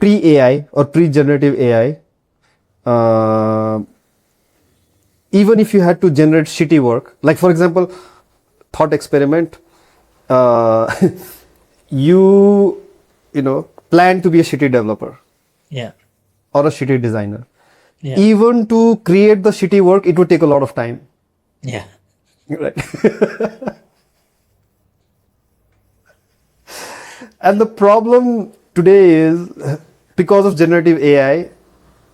pre-AI or pre-generative AI, even if you had to generate shitty work, like for example, thought experiment, uh, you plan to be a shitty developer Yeah. or a shitty designer. Yeah. Even to create the shitty work, it would take a lot of time. Yeah. Right. And the problem today is because of generative AI,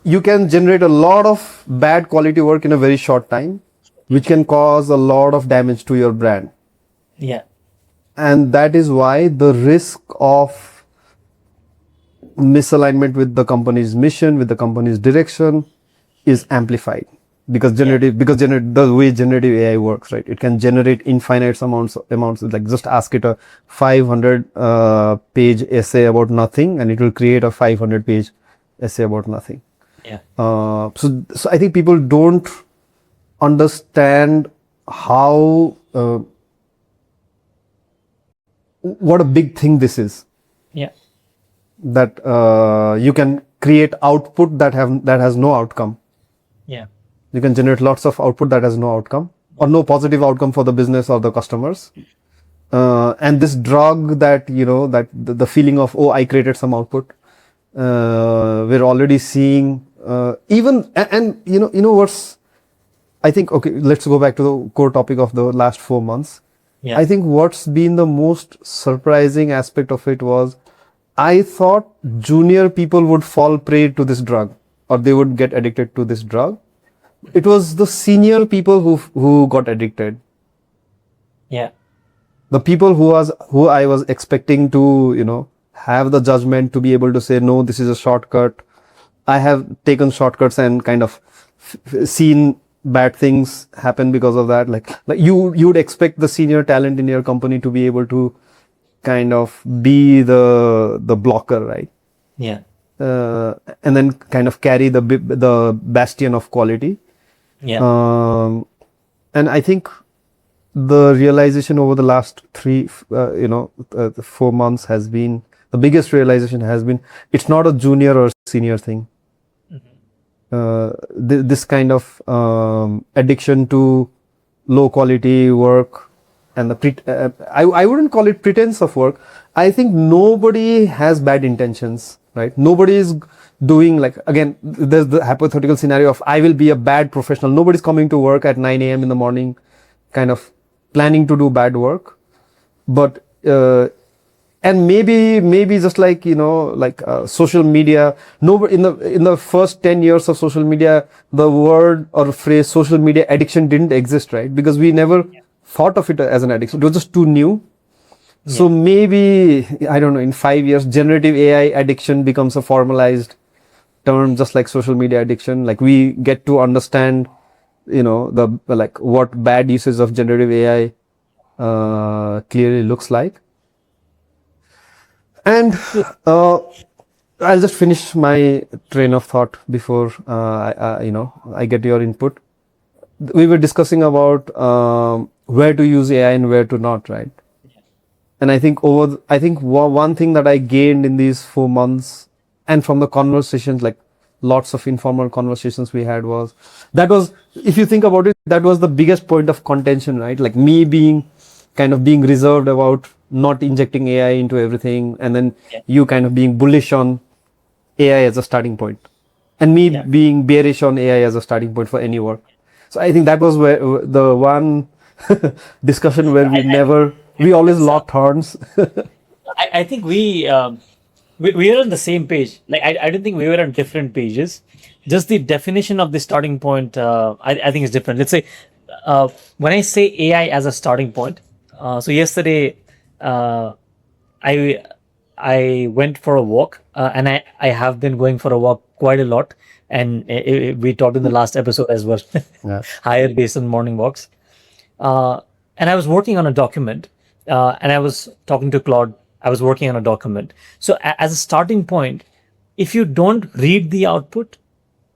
you can generate a lot of bad quality work in a very short time, which can cause a lot of damage to your brand. Yeah. And that is why the risk of misalignment with the company's mission, with the company's direction is amplified because the way generative AI works, right? It can generate infinite amounts, like just ask it a 500 page essay about nothing and it will create a 500 page essay about nothing. Yeah. So I think people don't understand how what a big thing this is, Yeah. that you can create output that has no outcome. Yeah. You can generate lots of output that has no outcome or no positive outcome for the business or the customers. And this drug that, that the feeling of, oh, I created some output, we're already seeing and what's, I think, okay, let's go back to the core topic of the last 4 months. Yeah. I think what's been the most surprising aspect of it was I thought junior people would fall prey to this drug or they would get addicted to this drug. It was the senior people who got addicted. Yeah. The people who I was expecting to, have the judgment to be able to say, no, this is a shortcut. I have taken shortcuts and kind of seen bad things happen because of that. Like you would expect the senior talent in your company to be able to kind of be the blocker, right? Yeah. And then kind of carry the bastion of quality. Yeah. And I think the realization over the last 4 months has been, the biggest realization has been, it's not a junior or senior thing. This kind of addiction to low quality work and I wouldn't call it pretense of work. I think nobody has bad intentions, right? Nobody is doing, like, again, there's the hypothetical scenario of I will be a bad professional. Nobody's coming to work at 9 a.m. in the morning kind of planning to do bad work. But and maybe just like social media, nobody in the first 10 years of social media, the word or phrase social media addiction didn't exist, right? Because we never thought of it as an addiction. It was just too new. So maybe, I don't know, in 5 years, generative AI addiction becomes a formalized term, just like social media addiction. Like we get to understand, what bad usage of generative AI clearly looks like. And I'll just finish my train of thought before I get your input. We were discussing about where to use AI and where to not, right? And I think one thing that I gained in these 4 months and from the conversations, like lots of informal conversations we had, if you think about it, that was the biggest point of contention, right? Like me being reserved about not injecting AI into everything, and then you kind of being bullish on AI as a starting point, and me being bearish on AI as a starting point for any work. So I think that was where the one discussion where we always locked horns. I think we are on the same page. Like I don't think we were on different pages. Just the definition of the starting point, I think is different. Let's say when I say AI as a starting point. So yesterday, I went for a walk, and I have been going for a walk quite a lot. And we talked in the last episode as well, higher based on morning walks. And I was working on a document, and I was talking to Claude. I was working on a document. So as a starting point, if you don't read the output,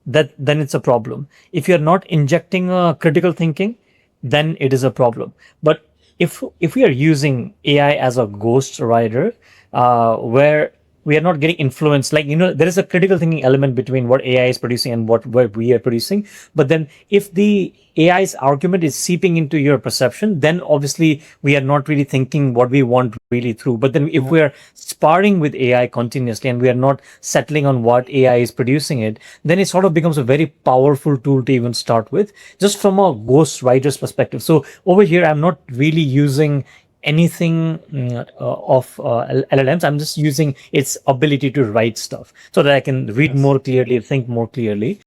then it's a problem. If you're not injecting critical thinking, then it is a problem. But if we are using AI as a ghost writer, where we are not getting influenced. Like, there is a critical thinking element between what AI is producing and what we are producing. But then if the AI's argument is seeping into your perception, then obviously we are not really thinking what we want really through. But then if we are sparring with AI continuously and we are not settling on what AI is producing it, then it sort of becomes a very powerful tool to even start with, just from a ghost writer's perspective. So over here, I'm not really using anything of LLMs. I'm just using its ability to write stuff so that I can read more clearly, think more clearly.